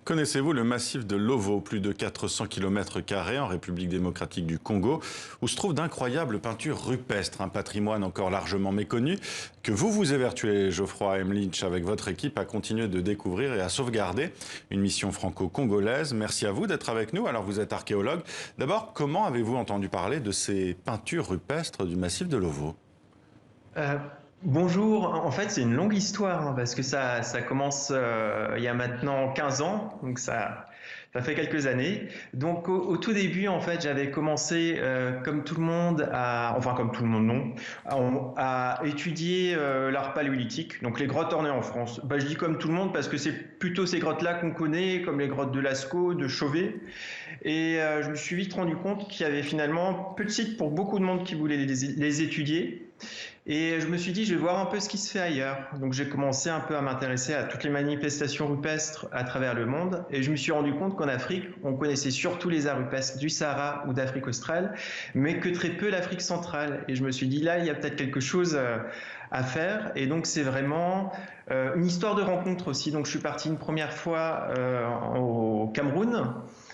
Connaissez-vous le massif de Lovo, plus de 400 km² en République démocratique du Congo, où se trouvent d'incroyables peintures rupestres, un patrimoine encore largement méconnu, que vous évertuez, Geoffroy Emlich, avec votre équipe, à continuer de découvrir et à sauvegarder. Une mission franco-congolaise. Merci à vous d'être avec nous. Alors, vous êtes archéologue. D'abord, comment avez-vous entendu parler de ces peintures rupestres du massif de Lovo ? Bonjour, en fait c'est une longue histoire parce que ça commence il y a maintenant 15 ans, donc ça fait quelques années. Donc au tout début en fait j'avais commencé comme tout le monde, enfin comme tout le monde non, à étudier l'art paléolithique, donc les grottes ornées en France. Je dis comme tout le monde parce que c'est plutôt ces grottes là qu'on connaît, comme les grottes de Lascaux, de Chauvet. Et je me suis vite rendu compte qu'il y avait finalement peu de sites pour beaucoup de monde qui voulait les étudier. Et je me suis dit, je vais voir un peu ce qui se fait ailleurs. Donc j'ai commencé un peu à m'intéresser à toutes les manifestations rupestres à travers le monde. Et je me suis rendu compte qu'en Afrique, on connaissait surtout les arts rupestres du Sahara ou d'Afrique australe, mais que très peu l'Afrique centrale. Et je me suis dit, là, il y a peut-être quelque chose à faire. Et donc c'est vraiment une histoire de rencontre aussi. Donc je suis parti une première fois au Cameroun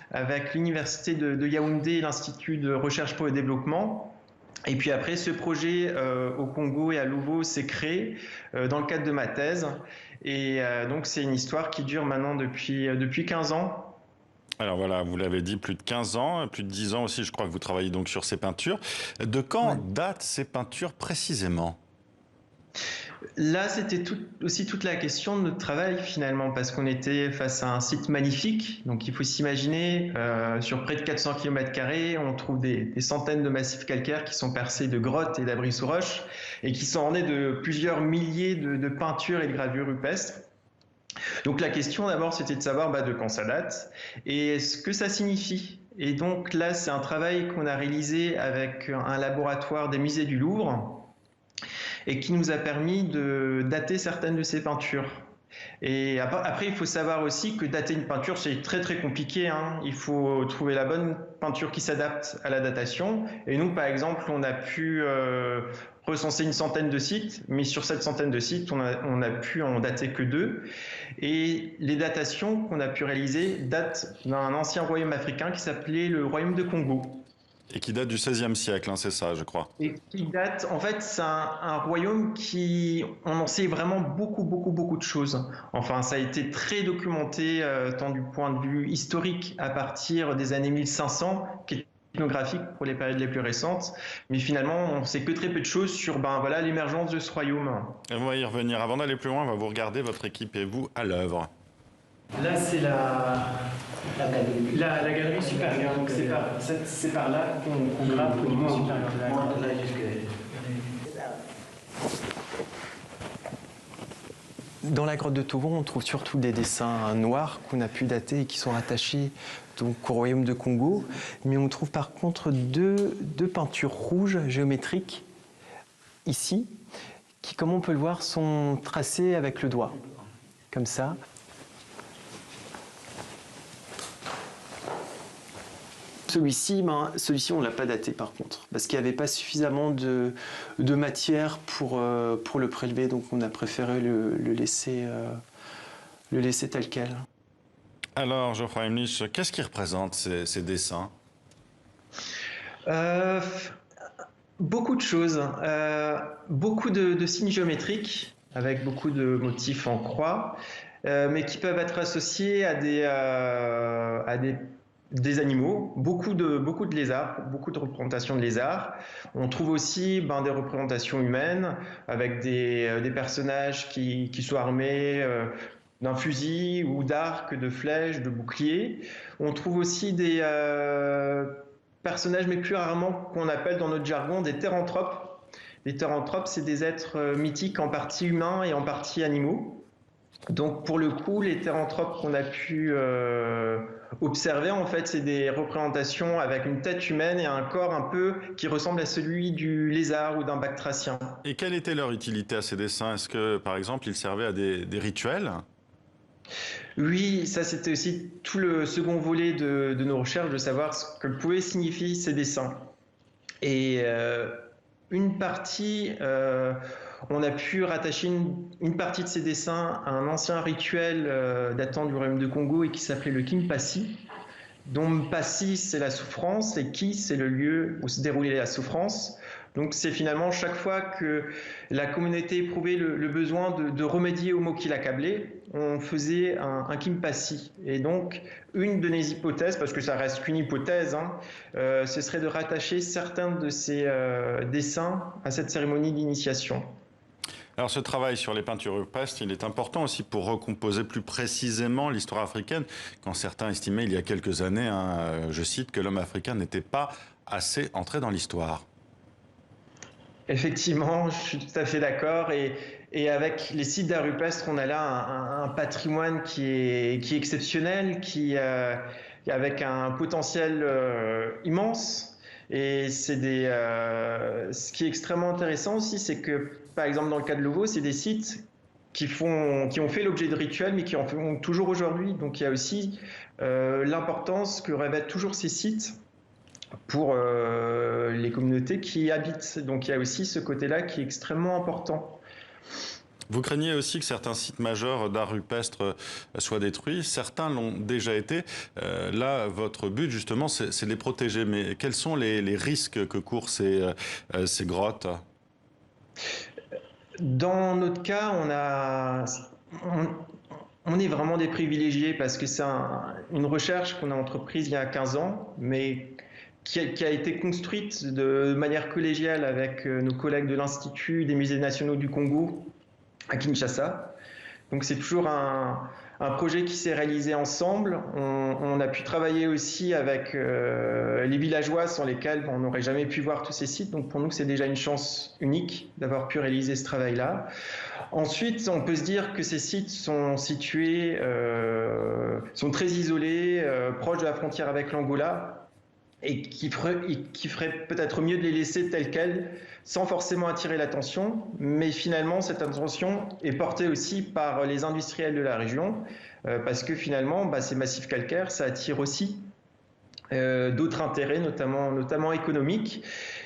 avec l'université de Yaoundé et l'Institut de recherche pour le développement. Et puis après, ce projet au Congo et à Lovo s'est créé dans le cadre de ma thèse. Et donc, c'est une histoire qui dure maintenant depuis 15 ans. Alors voilà, vous l'avez dit, plus de 15 ans, plus de 10 ans aussi, je crois que vous travaillez donc sur ces peintures. De quand datent ces peintures précisément ? Là, c'était aussi toute la question de notre travail finalement, parce qu'on était face à un site magnifique. Donc il faut s'imaginer, sur près de 400 km², on trouve des centaines de massifs calcaires qui sont percés de grottes et d'abris sous roches et qui sont ornés de plusieurs milliers de peintures et de gravures rupestres. Donc la question d'abord, c'était de savoir de quand ça date et ce que ça signifie. Et donc là, c'est un travail qu'on a réalisé avec un laboratoire des musées du Louvre, et qui nous a permis de dater certaines de ces peintures. Et après, il faut savoir aussi que dater une peinture, c'est très très compliqué. Il faut trouver la bonne peinture qui s'adapte à la datation. Et nous, par exemple, on a pu recenser une centaine de sites, mais sur cette centaine de sites, on a pu en dater que 2. Et les datations qu'on a pu réaliser datent d'un ancien royaume africain qui s'appelait le royaume de Congo. Et qui date du XVIe siècle, c'est ça, je crois. Et qui date, en fait, c'est un royaume on en sait vraiment beaucoup de choses. Enfin, ça a été très documenté, tant du point de vue historique à partir des années 1500, qui est ethnographique pour les périodes les plus récentes. Mais finalement, on ne sait que très peu de choses sur l'émergence de ce royaume. Et on va y revenir. Avant d'aller plus loin, on va vous regarder, votre équipe et vous, à l'œuvre. Là, c'est la galerie supérieure. Donc c'est par là qu'on grave au niveau supérieur. Dans la grotte de Tovo, on trouve surtout des dessins noirs qu'on a pu dater et qui sont rattachés donc au royaume de Congo. Mais on trouve par contre deux peintures rouges géométriques ici, qui, comme on peut le voir, sont tracées avec le doigt, comme ça. Celui-ci, on ne l'a pas daté par contre, parce qu'il n'y avait pas suffisamment de matière pour le prélever, donc on a préféré le laisser tel quel. Alors, Geoffroy Emlich, qu'est-ce qui représente ces dessins ? Beaucoup de choses, beaucoup de signes géométriques, avec beaucoup de motifs en croix, mais qui peuvent être associés à des animaux, beaucoup de lézards, beaucoup de représentations de lézards. On trouve aussi des représentations humaines avec des personnages qui sont armés d'un fusil ou d'arcs, de flèches, de boucliers. On trouve aussi des personnages, mais plus rarement qu'on appelle dans notre jargon des théranthropes. Les théranthropes, c'est des êtres mythiques en partie humains et en partie animaux. Donc pour le coup, les théranthropes qu'on a pu observer, en fait, c'est des représentations avec une tête humaine et un corps un peu qui ressemble à celui du lézard ou d'un bactracien. Et quelle était leur utilité à ces dessins ? Est-ce que, par exemple, ils servaient à des rituels ? Oui, ça c'était aussi tout le second volet de nos recherches, de savoir ce que pouvaient signifier ces dessins. Et une partie... on a pu rattacher une partie de ces dessins à un ancien rituel datant du royaume de Congo et qui s'appelait le Kimpasi, dont Mpasi c'est la souffrance et Ki c'est le lieu où se déroulait la souffrance. Donc c'est finalement chaque fois que la communauté éprouvait le besoin de remédier au mot qui l'accablait, on faisait un Kimpasi. Et donc une de mes hypothèses, parce que ça reste qu'une hypothèse, hein, ce serait de rattacher certains de ces dessins à cette cérémonie d'initiation. Alors ce travail sur les peintures rupestres, il est important aussi pour recomposer plus précisément l'histoire africaine, quand certains estimaient il y a quelques années, hein, je cite, que l'homme africain n'était pas assez entré dans l'histoire. Effectivement, je suis tout à fait d'accord. Et avec les sites d'art rupestre, on a là un patrimoine qui est exceptionnel, avec un potentiel immense. Et ce qui est extrêmement intéressant aussi, c'est que, par exemple, dans le cas de Lovo, c'est des sites qui ont fait l'objet de rituels, mais qui en font toujours aujourd'hui. Donc il y a aussi l'importance que revêtent toujours ces sites pour les communautés qui y habitent. Donc il y a aussi ce côté-là qui est extrêmement important. Vous craignez aussi que certains sites majeurs d'art rupestre soient détruits. Certains l'ont déjà été. Là, votre but, justement, c'est de les protéger. Mais quels sont les risques que courent ces grottes? Dans notre cas, on est vraiment des privilégiés parce que c'est une recherche qu'on a entreprise il y a 15 ans, mais qui a été construite de manière collégiale avec nos collègues de l'Institut des musées nationaux du Congo à Kinshasa. Donc c'est toujours un projet qui s'est réalisé ensemble. On a pu travailler aussi avec les villageois sans lesquels on n'aurait jamais pu voir tous ces sites. Donc pour nous, c'est déjà une chance unique d'avoir pu réaliser ce travail-là. Ensuite, on peut se dire que ces sites sont situés, sont très isolés, proches de la frontière avec l'Angola, et qui ferait peut-être mieux de les laisser tels quels, sans forcément attirer l'attention. Mais finalement, cette attention est portée aussi par les industriels de la région, parce que finalement, ces massifs calcaires, ça attire aussi d'autres intérêts, notamment économiques.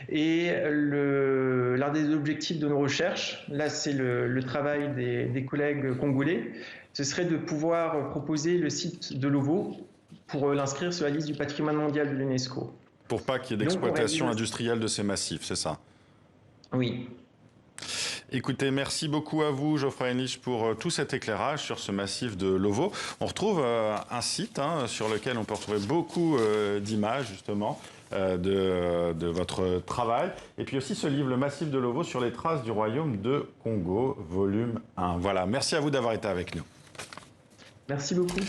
Et l'un des objectifs de nos recherches, là c'est le travail des collègues congolais, ce serait de pouvoir proposer le site de Lovo pour l'inscrire sur la liste du patrimoine mondial de l'UNESCO. Pour pas qu'il y ait d'exploitation industrielle de ces massifs, c'est ça? Oui. Écoutez, merci beaucoup à vous, Geoffroy Henlich, pour tout cet éclairage sur ce massif de Lovo. On retrouve un site sur lequel on peut retrouver beaucoup d'images, justement, de votre travail. Et puis aussi ce livre, Le massif de Lovo, sur les traces du royaume de Congo, volume 1. Voilà, merci à vous d'avoir été avec nous. Merci beaucoup.